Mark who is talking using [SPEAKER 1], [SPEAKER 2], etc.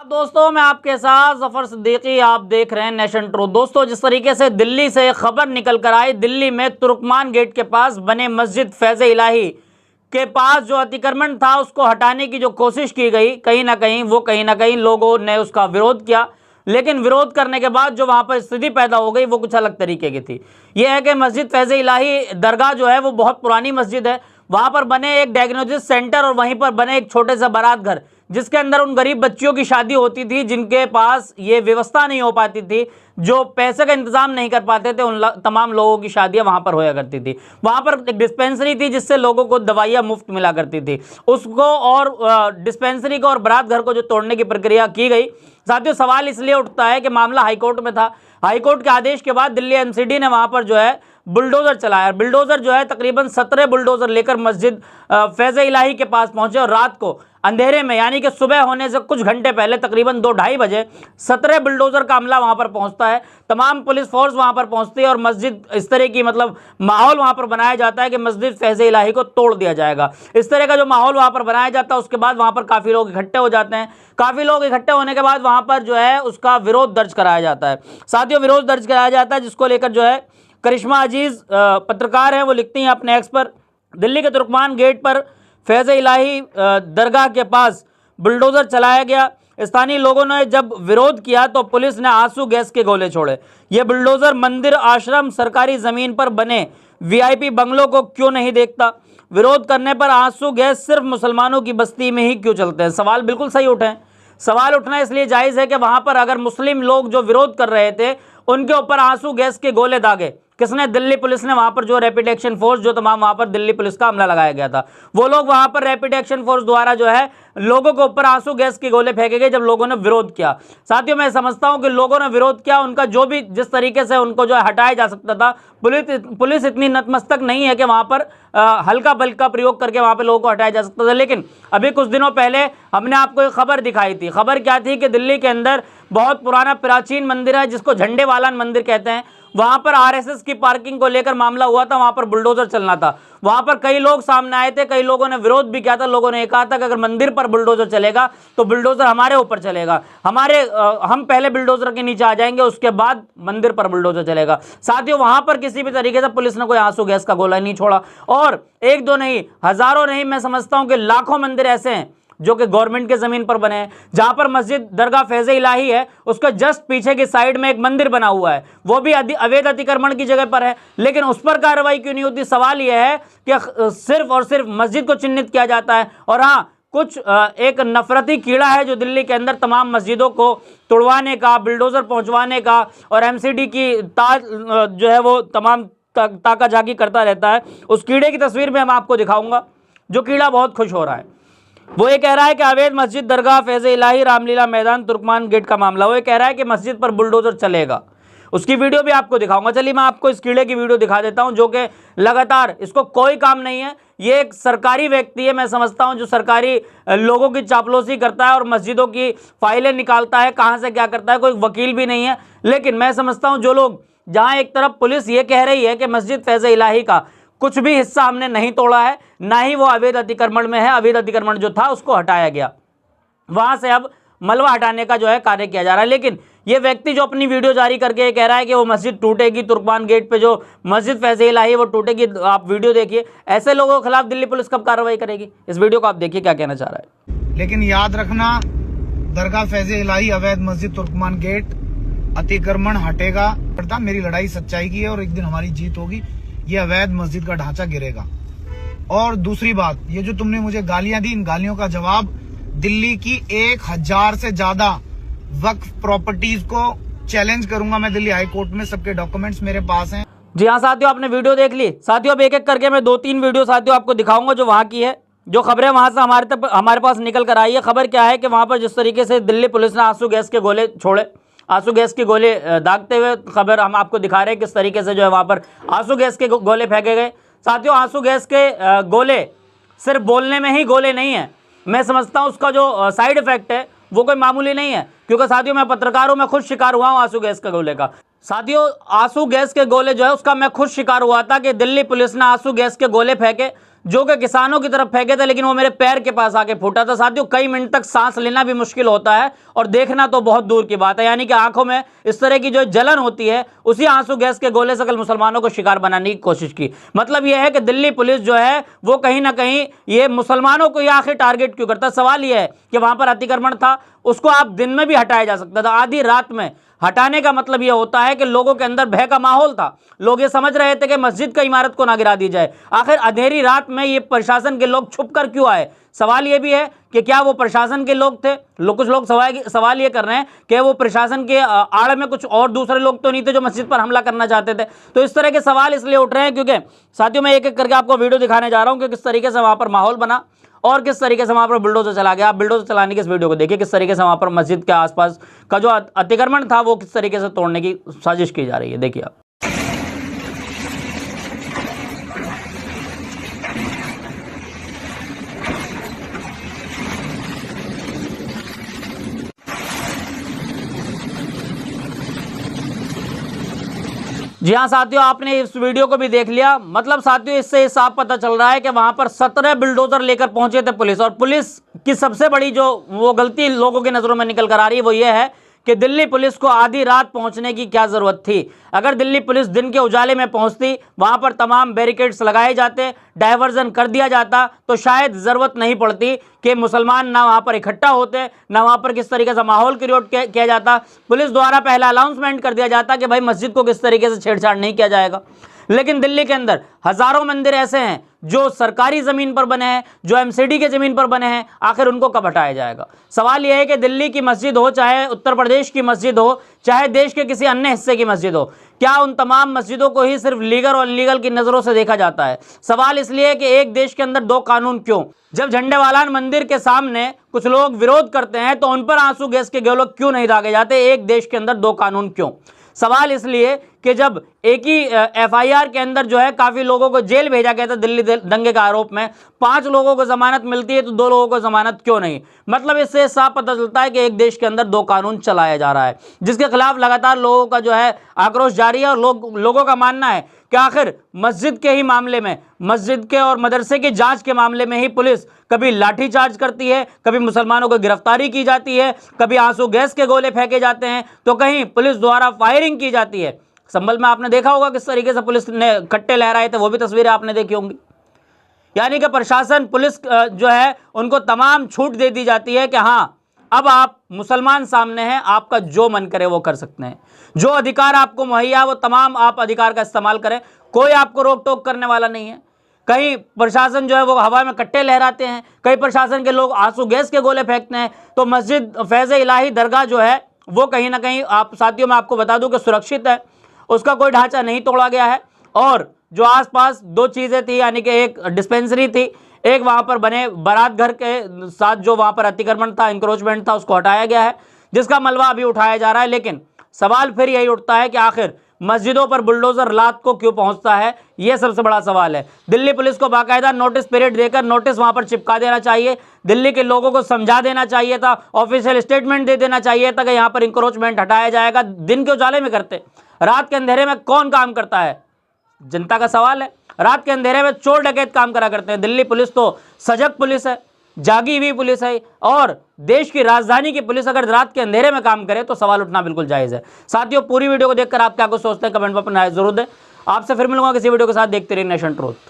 [SPEAKER 1] दोस्तों, मैं आपके साथ जफर सिद्दीकी, आप देख रहे हैं नेशन ट्रूथ। दोस्तों, जिस तरीके से दिल्ली से खबर निकल कर आई, दिल्ली में तुर्कमान गेट के पास बने मस्जिद फैज़ इलाही के पास जो अतिक्रमण था उसको हटाने की जो कोशिश की गई, कहीं ना कहीं लोगों ने उसका विरोध किया। लेकिन विरोध करने के बाद जो वहां पर स्थिति पैदा हो गई वो कुछ अलग तरीके की थी। यह है कि मस्जिद फैज़ इलाही दरगाह जो है वो बहुत पुरानी मस्जिद है। वहां पर बने एक डायग्नोसिस सेंटर और वहीं पर बने एक छोटे सा बारात घर, जिसके अंदर उन गरीब बच्चियों की शादी होती थी जिनके पास ये व्यवस्था नहीं हो पाती थी, जो पैसे का इंतजाम नहीं कर पाते थे। उन तमाम लोगों की शादियां वहां पर होया करती थी। वहां पर एक डिस्पेंसरी थी जिससे लोगों को दवाइयां मुफ्त मिला करती थी। उसको और डिस्पेंसरी को और बारात घर को जो तोड़ने की प्रक्रिया की गई। साथियों, सवाल इसलिए उठता है कि मामला हाईकोर्ट में था। हाईकोर्ट के आदेश के बाद दिल्ली एमसीडी ने वहां पर जो है बुलडोजर चलाया। बुलडोजर जो है तकरीबन 17 बुलडोजर लेकर मस्जिद फैज़ इलाही के पास पहुंचे और रात को अंधेरे में, यानी कि सुबह होने से कुछ घंटे पहले तकरीबन 2-2:30 बजे 17 बुलडोजर का अमला वहां पर पहुंचता है। तमाम पुलिस फोर्स वहां पर पहुंचती है और मस्जिद इस तरह की माहौल वहां पर बनाया जाता है कि मस्जिद फैज़ इलाही को तोड़ दिया जाएगा। इस तरह का जो माहौल वहां पर बनाया जाता है, उसके बाद वहां पर काफ़ी लोग इकट्ठे हो जाते हैं। काफ़ी लोग इकट्ठे होने के बाद वहां पर जो है उसका विरोध दर्ज कराया जाता है। साथियों, विरोध दर्ज कराया जाता है जिसको लेकर जो है करिश्मा अजीज पत्रकार हैं, वो लिखती हैं अपने एक्स पर, दिल्ली के तुर्कमान गेट पर फैज़ इलाही दरगाह के पास बुलडोजर चलाया गया। स्थानीय लोगों ने जब विरोध किया तो पुलिस ने आंसू गैस के गोले छोड़े। ये बुलडोजर मंदिर, आश्रम, सरकारी जमीन पर बने वीआईपी बंगलों को क्यों नहीं देखता? विरोध करने पर आंसू गैस सिर्फ मुसलमानों की बस्ती में ही क्यों चलते हैं? सवाल बिल्कुल सही उठे हैं। सवाल उठना इसलिए जायज़ है कि वहां पर अगर मुस्लिम लोग जो विरोध कर रहे थे उनके ऊपर आंसू गैस के गोले दागे किसने? दिल्ली पुलिस ने। वहां पर जो रैपिड एक्शन फोर्स, जो तमाम वहां पर दिल्ली पुलिस का हमला लगाया गया था, वो लोग वहां पर रैपिड एक्शन फोर्स द्वारा जो है लोगों के ऊपर आंसू गैस के गोले फेंके गए जब लोगों ने विरोध किया। साथियों, मैं समझता हूं कि लोगों ने विरोध किया, उनका जो भी जिस तरीके से उनको जो है हटाया जा सकता था, पुलिस इतनी नतमस्तक नहीं है कि वहां पर हल्का बल का प्रयोग करके वहां पर लोगों को हटाया जा सकता था। लेकिन अभी कुछ दिनों पहले हमने आपको एक खबर दिखाई थी। खबर क्या थी कि दिल्ली के अंदर बहुत पुराना प्राचीन मंदिर है जिसको झंडे वाला मंदिर कहते हैं। वहां पर आरएसएस की पार्किंग को लेकर मामला हुआ था, वहां पर बुलडोजर चलना था। वहां पर कई लोग सामने आए थे, कई लोगों ने विरोध भी किया था। लोगों ने कहा था कि अगर मंदिर पर बुलडोजर चलेगा तो बुलडोजर हमारे ऊपर चलेगा, हम पहले बुलडोजर के नीचे आ जाएंगे, उसके बाद मंदिर पर बुलडोजर चलेगा। साथियों, वहां पर किसी भी तरीके से पुलिस ने कोई आंसू गैस का गोला नहीं छोड़ा। और एक दो नहीं, हजारों नहीं, मैं समझता हूं कि लाखों मंदिर ऐसे हैं जो कि गवर्नमेंट के जमीन पर बने हैं। जहां पर मस्जिद दरगाह फैज़ इलाही है, उसके जस्ट पीछे की साइड में एक मंदिर बना हुआ है, वो भी अवैध अतिक्रमण की जगह पर है, लेकिन उस पर कार्रवाई क्यों नहीं होती? सवाल यह है कि सिर्फ और सिर्फ मस्जिद को चिन्हित किया जाता है। और हाँ, कुछ एक नफरती कीड़ा है जो दिल्ली के अंदर तमाम मस्जिदों को तोड़वाने का, बुलडोजर पहुंचवाने का और एमसीडी की ताज जो है वो तमाम ताका झाकी करता रहता है। उस कीड़े की तस्वीर में मैं आपको दिखाऊंगा, जो कीड़ा बहुत खुश हो रहा है। वो ये कह रहा है कि अवैध मस्जिद दरगाह फैज़ इलाही रामलीला मैदान तुर्कमान गेट का मामला। वो ये कह रहा है कि मस्जिद पर बुलडोजर चलेगा। उसकी वीडियो भी आपको दिखाऊंगा। चलिए, मैं आपको इस कीड़े की वीडियो दिखा देता हूं जो कि लगातार, इसको कोई काम नहीं है, ये एक सरकारी व्यक्ति है, मैं समझता हूं, जो सरकारी लोगों की चापलूसी करता है और मस्जिदों की फाइलें निकालता है, कहां से क्या करता है। कोई वकील भी नहीं है। लेकिन मैं समझता हूं जो लोग, जहां एक तरफ पुलिस ये कह रही है कि मस्जिद फैज़ इलाही का कुछ भी हिस्सा हमने नहीं तोड़ा है, ना ही वो अवैध अतिक्रमण में है, अवैध अतिक्रमण जो था उसको हटाया गया, वहां से अब मलबा हटाने का जो है कार्य किया जा रहा है। लेकिन ये व्यक्ति जो अपनी वीडियो जारी करके कह रहा है कि वो मस्जिद टूटेगी, तुर्कमान गेट पे जो मस्जिद फैज़ इलाही वो टूटेगी, आप वीडियो देखिए। ऐसे लोगों के खिलाफ दिल्ली पुलिस कब कार्रवाई करेगी? इस वीडियो को आप देखिए क्या कहना चाह रहा है।
[SPEAKER 2] लेकिन याद रखना, दरगाह फैज़ इलाही, अवैध मस्जिद, तुर्कमान गेट, अतिक्रमण हटेगा। मेरी लड़ाई सच्चाई की है और एक दिन हमारी जीत होगी। ये अवैध मस्जिद का ढांचा गिरेगा। और दूसरी बात, ये जो तुमने मुझे गालियां दी, इन गालियों का जवाब दिल्ली की 1000 से ज्यादा वक्फ प्रॉपर्टीज को चैलेंज करूंगा मैं दिल्ली हाई कोर्ट में। सबके डॉक्यूमेंट्स मेरे पास हैं।
[SPEAKER 1] जी हाँ साथियों, आपने वीडियो देख ली। साथियों, अब एक एक करके मैं 2-3 वीडियो साथियों आपको दिखाऊंगा जो वहां की है, जो खबरें वहां से हमारे पास निकल कर आई है। खबर क्या है कि वहां पर जिस तरीके से दिल्ली पुलिस ने आंसू गैस के गोले छोड़े, आंसू गैस के गोले दागते हुए खबर हम आपको दिखा रहे हैं किस तरीके से जो है वहां पर आंसू गैस के गोले फेंके गए। साथियों, आंसू गैस के गोले सिर्फ बोलने में ही गोले नहीं है, मैं समझता हूं उसका जो साइड इफेक्ट है वो कोई मामूली नहीं है। क्योंकि साथियों, मैं पत्रकार हूं, मैं खुद शिकार हुआ हूं आंसू गैस के गोले का। साथियों, आंसू गैस के गोले जो है उसका मैं खुद शिकार हुआ था कि दिल्ली पुलिस ने आंसू गैस के गोले फेंके जो कि किसानों की तरफ फेंके थे, लेकिन वो मेरे पैर के पास आके फूटा था। साथियों, कई मिनट तक सांस लेना भी मुश्किल होता है और देखना तो बहुत दूर की बात है। यानी कि आंखों में इस तरह की जो जलन होती है, उसी आंसू गैस के गोले से कल मुसलमानों को शिकार बनाने की कोशिश की। मतलब यह है कि दिल्ली पुलिस जो है वो कहीं ना कहीं ये मुसलमानों को ये आखिर टारगेट क्यों करता है। सवाल यह है कि वहां पर अतिक्रमण था, उसको आप दिन में भी हटाया जा सकता था, आधी रात में हटाने का मतलब यह होता है कि लोगों के अंदर भय का माहौल था। लोग ये समझ रहे थे कि मस्जिद का इमारत को ना गिरा दी जाए। आखिर अंधेरी रात में ये प्रशासन के लोग छुप कर क्यों आए? सवाल ये भी है कि क्या वो प्रशासन के लोग थे? कुछ लोग सवाल ये कर रहे हैं कि वो प्रशासन के आड़ में कुछ और दूसरे लोग तो नहीं थे जो मस्जिद पर हमला करना चाहते थे। तो इस तरह के सवाल इसलिए उठ रहे हैं क्योंकि साथियों, मैं एक एक करके आपको वीडियो दिखाने जा रहा हूं कि किस तरीके से वहां पर माहौल बना और किस तरीके से वहां पर बुलडोजर चला गया। आप बुलडोजर चलाने की इस वीडियो को देखिए, किस तरीके से वहां पर मस्जिद के आसपास का जो अतिक्रमण था वो किस तरीके से तोड़ने की साजिश की जा रही है। देखिए आप। जी हाँ साथियों, आपने इस वीडियो को भी देख लिया। मतलब साथियों, इससे साफ पता चल रहा है कि वहां पर 17 बुलडोजर लेकर पहुंचे थे पुलिस। और पुलिस की सबसे बड़ी जो वो गलती लोगों की नजरों में निकल कर आ रही है वो ये है कि दिल्ली पुलिस को आधी रात पहुंचने की क्या जरूरत थी। अगर दिल्ली पुलिस दिन के उजाले में पहुंचती, वहां पर तमाम बैरिकेड्स लगाए जाते, डायवर्जन कर दिया जाता, तो शायद जरूरत नहीं पड़ती कि मुसलमान ना वहां पर इकट्ठा होते, ना वहां पर किस तरीके से माहौल क्रिएट किया जाता। पुलिस द्वारा पहला अनाउंसमेंट कर दिया जाता कि भाई मस्जिद को किस तरीके से छेड़छाड़ नहीं किया जाएगा। लेकिन दिल्ली के अंदर हजारों मंदिर ऐसे हैं जो सरकारी जमीन पर बने हैं, जो एमसीडी के जमीन पर बने हैं, आखिर उनको कब हटाया जाएगा? सवाल यह है कि दिल्ली की मस्जिद हो, चाहे उत्तर प्रदेश की मस्जिद हो, चाहे देश के किसी अन्य हिस्से की मस्जिद हो, क्या उन तमाम मस्जिदों को ही सिर्फ लीगल और इलीगल की नजरों से देखा जाता है? सवाल इसलिए है कि एक देश के अंदर दो कानून क्यों? जब झंडेवालान मंदिर के सामने कुछ लोग विरोध करते हैं तो उन पर आंसू गैस के गोले क्यों नहीं दागे जाते? एक देश के अंदर दो कानून क्यों? सवाल इसलिए कि जब एक ही एफआईआर के अंदर जो है काफी लोगों को जेल भेजा गया था दिल्ली दंगे का आरोप में, 5 लोगों को जमानत मिलती है तो 2 लोगों को जमानत क्यों नहीं? मतलब इससे साफ पता चलता है कि एक देश के अंदर दो कानून चलाया जा रहा है, जिसके खिलाफ लगातार लोगों का जो है आक्रोश जारी है। और लोगों का मानना है कि आखिर मस्जिद के ही मामले में, मस्जिद के और मदरसे की जांच के मामले में ही पुलिस कभी लाठीचार्ज करती है, कभी मुसलमानों को गिरफ्तारी की जाती है, कभी आंसू गैस के गोले फेंके जाते हैं, तो कहीं पुलिस द्वारा फायरिंग की जाती है। संभल में आपने देखा होगा किस तरीके से पुलिस ने कट्टे लहराए थे, वो भी तस्वीरें आपने देखी होंगी। यानी कि प्रशासन, पुलिस जो है उनको तमाम छूट दे दी जाती है कि हाँ, अब आप मुसलमान सामने हैं, आपका जो मन करे वो कर सकते हैं, जो अधिकार आपको मुहैया वो तमाम आप अधिकार का इस्तेमाल करें, कोई आपको रोक टोक करने वाला नहीं है। कहीं प्रशासन जो है वो हवा में कट्टे लहराते हैं, कई प्रशासन के लोग आंसू गैस के गोले फेंकते हैं। तो मस्जिद फैज़ इलाही दरगाह जो है वो कहीं ना कहीं, आप साथियों मैं आपको बता दूं कि सुरक्षित है, उसका कोई ढांचा नहीं तोड़ा गया है। और जो आसपास 2 चीज़ें थी, यानी कि एक डिस्पेंसरी थी, एक वहाँ पर बने बारात घर के साथ जो वहाँ पर अतिक्रमण था, इंक्रोचमेंट था, उसको हटाया गया है, जिसका मलबा अभी उठाया जा रहा है। लेकिन सवाल फिर यही उठता है कि आखिर मस्जिदों पर बुलडोजर रात को क्यों पहुंचता है? यह सबसे बड़ा सवाल है। दिल्ली पुलिस को बाकायदा नोटिस पीरियड देकर नोटिस वहां पर चिपका देना चाहिए, दिल्ली के लोगों को समझा देना चाहिए था, ऑफिशियल स्टेटमेंट दे देना चाहिए था कि यहां पर इंक्रोचमेंट हटाया जाएगा। दिन के उजाले में करते, रात के अंधेरे में कौन काम करता है? जनता का सवाल है। रात के अंधेरे में चोर डकैत काम करा करते हैं। दिल्ली पुलिस तो सजग पुलिस है, जागी हुई पुलिस है, और देश की राजधानी की पुलिस अगर रात के अंधेरे में काम करे तो सवाल उठना बिल्कुल जायज़ है। साथियों, पूरी वीडियो को देखकर आप क्या कुछ सोचते हैं कमेंट में अपना राय जरूर दें। आपसे फिर मिलूंगा किसी वीडियो के साथ। देखते रहिए नेशन ट्रूथ।